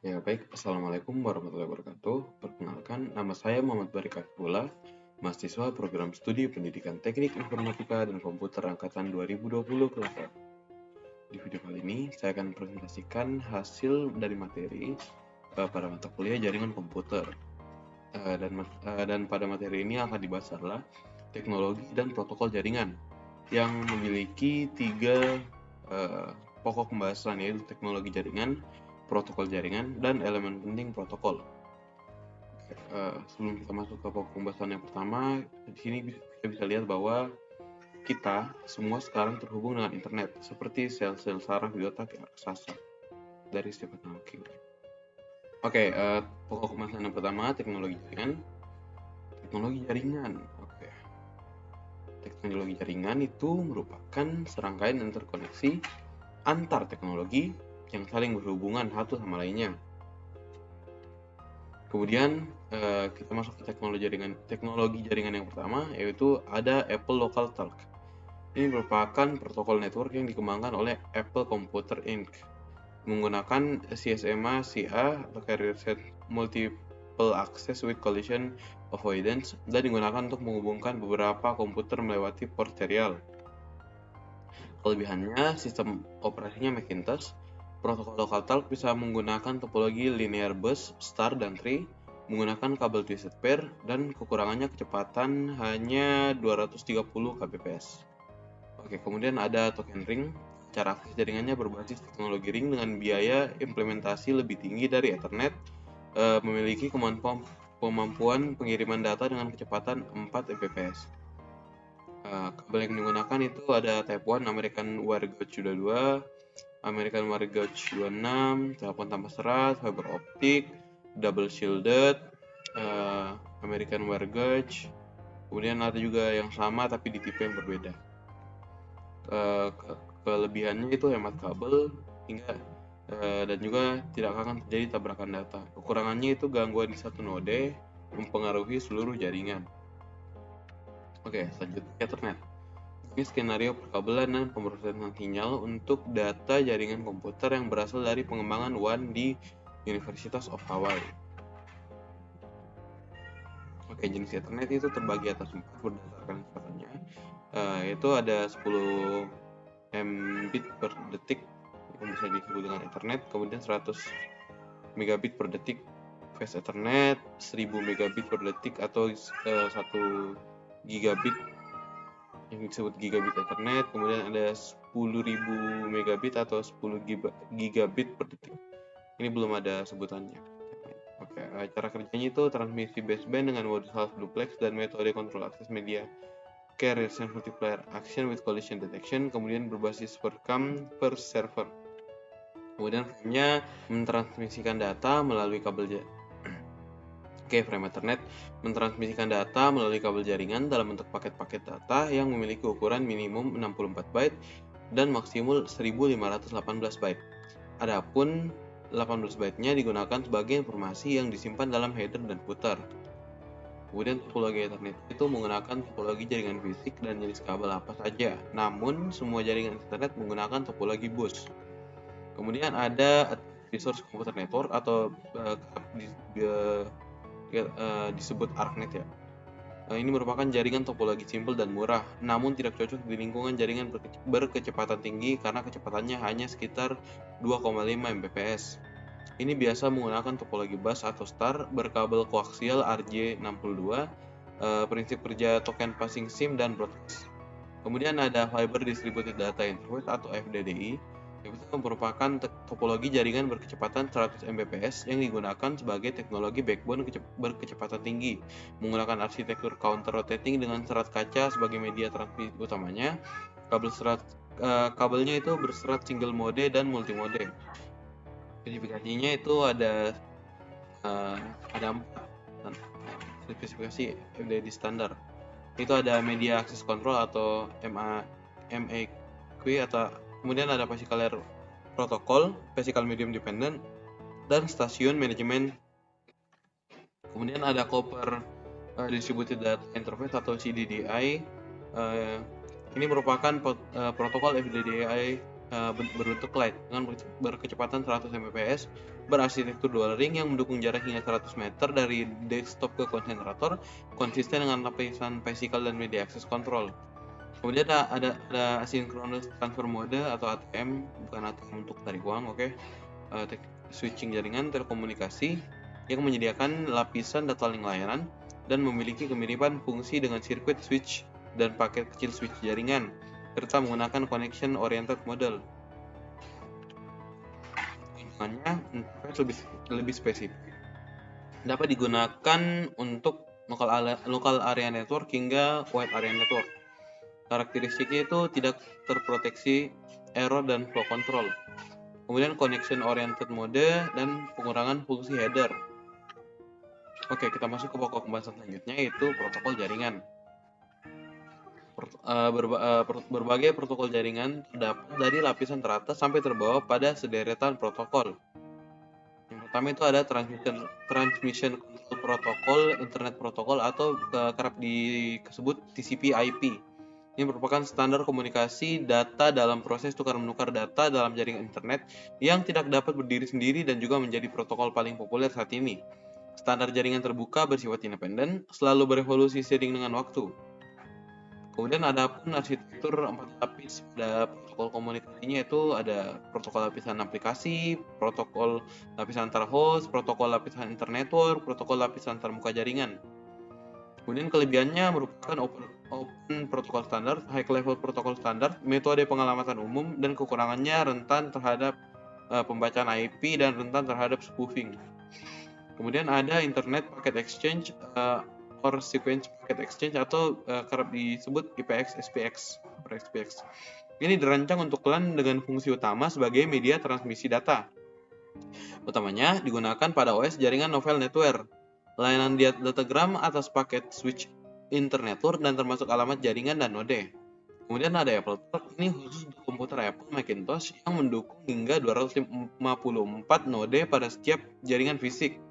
Ya baik, Assalamualaikum warahmatullahi wabarakatuh. Perkenalkan, nama saya Muhammad Barik Akifullah, mahasiswa program studi Pendidikan Teknik Informatika dan Komputer Angkatan 2020 kelas F. Di video kali ini, saya akan presentasikan hasil dari materi pada mata kuliah Jaringan Komputer. Dan pada materi ini akan dibahas adalah teknologi dan protokol jaringan yang memiliki tiga pokok pembahasan, yaitu teknologi jaringan, protokol jaringan, dan elemen penting protokol. Sebelum kita masuk ke pokok pembahasan yang pertama, di sini kita bisa lihat bahwa kita semua sekarang terhubung dengan internet, seperti sel-sel saraf di otak yang raksasa dari Stephen Hawking. Pokok pembahasan yang pertama, teknologi jaringan. Teknologi jaringan, Teknologi jaringan itu merupakan serangkaian interkoneksi antar teknologi yang saling berhubungan satu sama lainnya. Kemudian kita masuk ke teknologi jaringan yang pertama, yaitu ada Apple Local Talk. Ini merupakan protokol network yang dikembangkan oleh Apple Computer Inc. menggunakan CSMA CA atau Carrier Set Multiple Access with Collision Avoidance dan digunakan untuk menghubungkan beberapa komputer melewati port serial. Kelebihannya, sistem operasinya Macintosh. Protokol Local Talk bisa menggunakan topologi linear bus, star, dan tree, menggunakan kabel twisted pair, dan kekurangannya kecepatan hanya 230 kbps. Kemudian ada token ring. Cara akses jaringannya berbasis teknologi ring dengan biaya implementasi lebih tinggi dari Ethernet, memiliki kemampuan pengiriman data dengan kecepatan 4 Mbps. Kabel yang digunakan itu ada Type 1 American Wire Gauge 22, American Wire Gauge 26, telepon tanpa serat, fiber optik, double shielded, American Wire Gauge. Kemudian ada juga yang sama tapi di tipe yang berbeda. Kelebihannya itu hemat kabel dan juga tidak akan terjadi tabrakan data. Kekurangannya itu gangguan di satu node mempengaruhi seluruh jaringan. Selanjutnya Ethernet. Ini skenario perkabelan dan pemrosesan sinyal untuk data jaringan komputer yang berasal dari pengembangan WAN di University of Hawaii. Jenis Ethernet itu terbagi atas 4 berdasarkan kecepatannya, yaitu ada 10 Mbit per detik yang bisa disebut dengan Ethernet, kemudian 100 megabit per detik Fast Ethernet, 1000 megabit per detik atau 1 gigabit yang disebut gigabit Ethernet, kemudian ada 10.000 megabit atau 10 gigabit per detik. Ini belum ada sebutannya. Cara kerjanya itu transmisi baseband dengan modus half duplex dan metode kontrol akses media Carrier Set Multiplier Action with Collision Detection, kemudian berbasis per CAM per server. Kemudian frame-nya mentransmisikan data melalui kabel frame Ethernet mentransmisikan data melalui kabel jaringan dalam bentuk paket-paket data yang memiliki ukuran minimum 64 byte dan maksimum 1518 byte. Adapun 18 byte-nya digunakan sebagai informasi yang disimpan dalam header dan footer. Kemudian topologi Ethernet itu menggunakan topologi jaringan fisik dan jenis kabel apa saja. Namun semua jaringan Ethernet menggunakan topologi bus. Kemudian ada Resource Computer Network atau disebut ARPANET ya. Ini merupakan jaringan topologi simpel dan murah, namun tidak cocok di lingkungan jaringan berkecepatan tinggi karena kecepatannya hanya sekitar 2,5 Mbps. Ini biasa menggunakan topologi bus atau star berkabel koaksial RJ62, prinsip kerja token passing SIM dan broadcast. Kemudian ada Fiber Distributed Data Interface atau FDDI, yang itu merupakan topologi jaringan berkecepatan 100 Mbps yang digunakan sebagai teknologi backbone berkecepatan tinggi, menggunakan arsitektur counter rotating dengan serat kaca sebagai media transmisi utamanya. Kabelnya itu berserat single mode dan multi mode. Spesifikasinya itu ada 4 spesifikasi FDD standar. Itu ada media access control atau MAQ atau kemudian ada physical layer protocol, physical medium dependent, dan stasiun manajemen. Kemudian ada copper distributed data interface atau CDDI. Ini merupakan protokol FDDI berbentuk light dengan berkecepatan 100 Mbps, berarsitektur dual ring yang mendukung jarak hingga 100 meter dari desktop ke konsentrator, konsisten dengan lapisan physical dan media access control. Kemudian ada asynchronous transfer mode atau ATM, bukan ATM untuk tarik uang, oke. Switching jaringan telekomunikasi yang menyediakan lapisan data link layanan dan memiliki kemiripan fungsi dengan sirkuit switch dan paket kecil switch jaringan, serta menggunakan connection oriented model. Keuntungannya lebih spesifik. Dapat digunakan untuk local area network hingga wide area network. Karakteristiknya itu tidak terproteksi error dan flow control. Kemudian connection oriented mode dan pengurangan fungsi header. Oke, kita masuk ke pokok pembahasan selanjutnya, yaitu protokol jaringan. Berbagai protokol jaringan terdapat dari lapisan teratas sampai terbawah pada sederetan protokol. Yang pertama itu ada transmission control protocol, internet protocol, atau kerap disebut TCP/IP. Ini merupakan standar komunikasi data dalam proses tukar-menukar data dalam jaringan internet yang tidak dapat berdiri sendiri dan juga menjadi protokol paling populer saat ini. Standar jaringan terbuka bersifat independen, selalu berevolusi seiring dengan waktu. Kemudian ada pun arsitektur 4 lapis pada protokol komunikasinya, itu ada protokol lapisan aplikasi, protokol lapisan antar host, protokol lapisan internetwork, protokol lapisan antar muka jaringan. Kemudian kelebihannya merupakan open protokol standar, high level protokol standar, metode pengalamatan umum, dan kekurangannya rentan terhadap pembacaan IP dan rentan terhadap spoofing. Kemudian ada internet packet exchange or sequence packet exchange atau kerap disebut IPX SPX. Ini dirancang untuk LAN dengan fungsi utama sebagai media transmisi data. Utamanya digunakan pada OS jaringan novel network, layanan datagram atas paket switch internetwork, dan termasuk alamat jaringan dan node. Kemudian ada AppleTalk, ini khusus untuk komputer Apple Macintosh yang mendukung hingga 254 node pada setiap jaringan fisik.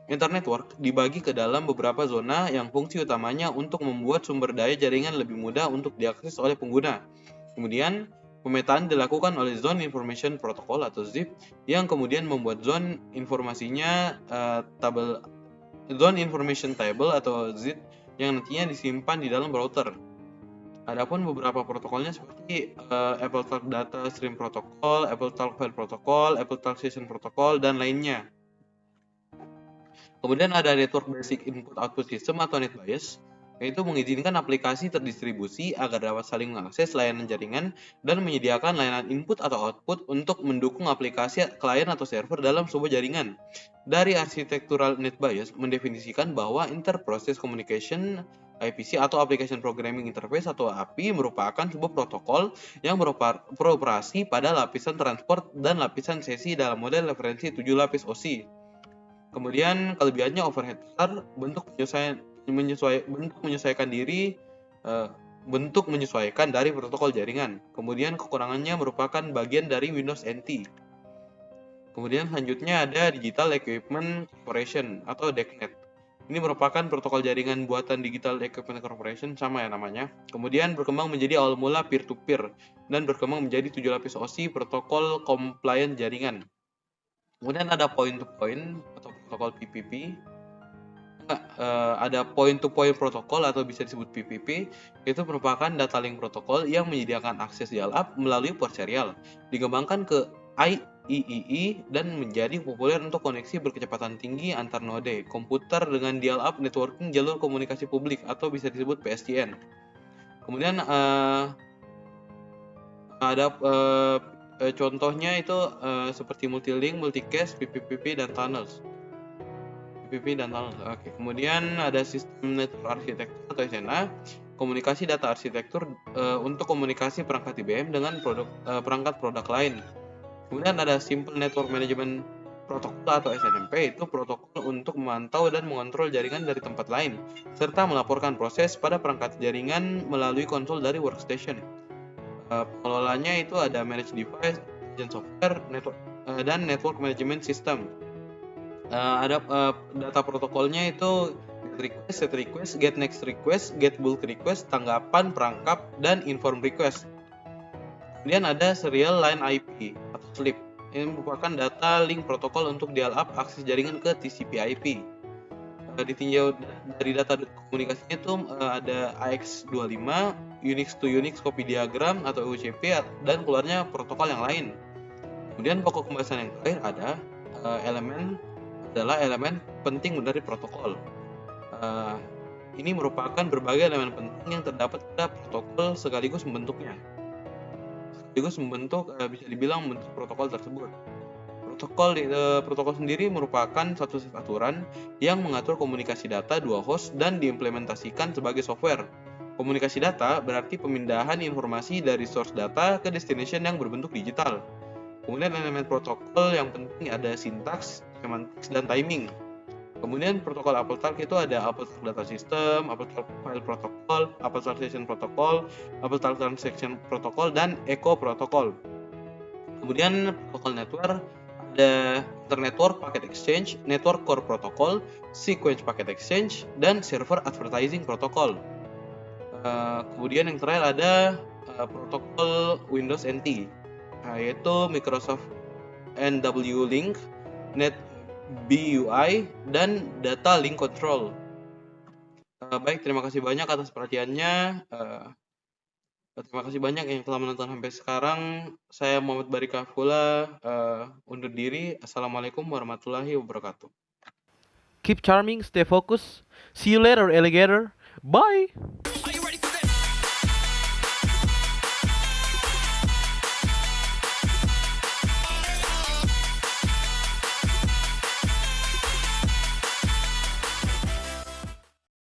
Internetwork dibagi ke dalam beberapa zona yang fungsi utamanya untuk membuat sumber daya jaringan lebih mudah untuk diakses oleh pengguna. Kemudian pemetaan dilakukan oleh Zone Information Protocol atau ZIP yang kemudian membuat zone informasinya Zone Information Table atau ZIP yang nantinya disimpan di dalam router. Adapun beberapa protokolnya seperti AppleTalk Data Stream Protocol, AppleTalk File Protocol, AppleTalk Session Protocol, dan lainnya. Kemudian ada Network Basic Input Output System atau NetBIOS, yaitu mengizinkan aplikasi terdistribusi agar dapat saling mengakses layanan jaringan dan menyediakan layanan input atau output untuk mendukung aplikasi klien atau server dalam sebuah jaringan. Dari arsitektural NetBIOS mendefinisikan bahwa Inter-Process Communication IPC atau Application Programming Interface atau API merupakan sebuah protokol yang beroperasi pada lapisan transport dan lapisan sesi dalam model referensi 7 lapis OSI. Kemudian kelebihannya overhead besar, bentuk menyesuaikan dari protokol jaringan. Kemudian kekurangannya merupakan bagian dari Windows NT. Kemudian selanjutnya ada Digital Equipment Corporation atau DECnet. Ini merupakan protokol jaringan buatan Digital Equipment Corporation, sama ya namanya. Kemudian berkembang menjadi awal mula peer-to-peer dan berkembang menjadi 7 lapis OSI protokol compliant jaringan. Kemudian ada point-to-point atau protokol PPP. Ada point-to-point protokol atau bisa disebut PPP. Itu merupakan data link protokol yang menyediakan akses dial-up melalui port serial. Dikembangkan ke IEEE dan menjadi populer untuk koneksi berkecepatan tinggi antar node komputer dengan dial-up networking jalur komunikasi publik atau bisa disebut PSTN. Kemudian ada contohnya itu seperti multilink, multicast, PPP dan tunnels. Oke. Kemudian ada sistem network architecture atau SNA, komunikasi data arsitektur untuk komunikasi perangkat IBM dengan perangkat produk lain. Kemudian ada Simple Network Management Protocol atau SNMP, itu protokol untuk memantau dan mengontrol jaringan dari tempat lain, serta melaporkan proses pada perangkat jaringan melalui konsol dari workstation. Pengelolanya itu ada Managed Device, Agent Software, dan Network Management System. Ada data protokolnya itu GET request, SET request, GET next request, GET bulk request, tanggapan, perangkap, dan inform request. Kemudian ada Serial Line IP atau SLIP. Ini merupakan data link protokol untuk dial-up akses jaringan ke TCP/IP. Ditinjau dari data komunikasinya itu ada AX25, Unix to Unix copy diagram atau UCP, dan keluarnya protokol yang lain. Kemudian pokok pembahasan yang terakhir adalah elemen penting dari protokol. Ini merupakan berbagai elemen penting yang terdapat pada protokol sekaligus membentuk bisa dibilang membentuk protokol tersebut. Protokol sendiri merupakan satu set aturan yang mengatur komunikasi data dua host dan diimplementasikan sebagai software. Komunikasi data berarti pemindahan informasi dari source data ke destination yang berbentuk digital. Kemudian elemen protokol yang penting ada sintaks, semantics, dan timing. Kemudian protokol AppleTalk itu ada AppleTalk Data System, AppleTalk File Protocol, AppleTalk Session Protocol, AppleTalk Transaction Protocol, dan Echo Protocol. Kemudian protokol network ada Internetwork Packet Exchange, Network Core Protocol, Sequence Packet Exchange, dan Server Advertising Protocol. Kemudian yang terakhir ada protokol Windows NT, yaitu Microsoft NW-Link, NetBUI, dan Data Link Control. Baik, terima kasih banyak atas perhatiannya. Terima kasih banyak yang telah menonton sampai sekarang. Saya Muhammad Barika Fula, undur diri. Assalamualaikum warahmatullahi wabarakatuh. Keep charming, stay focused. See you later, alligator. Bye.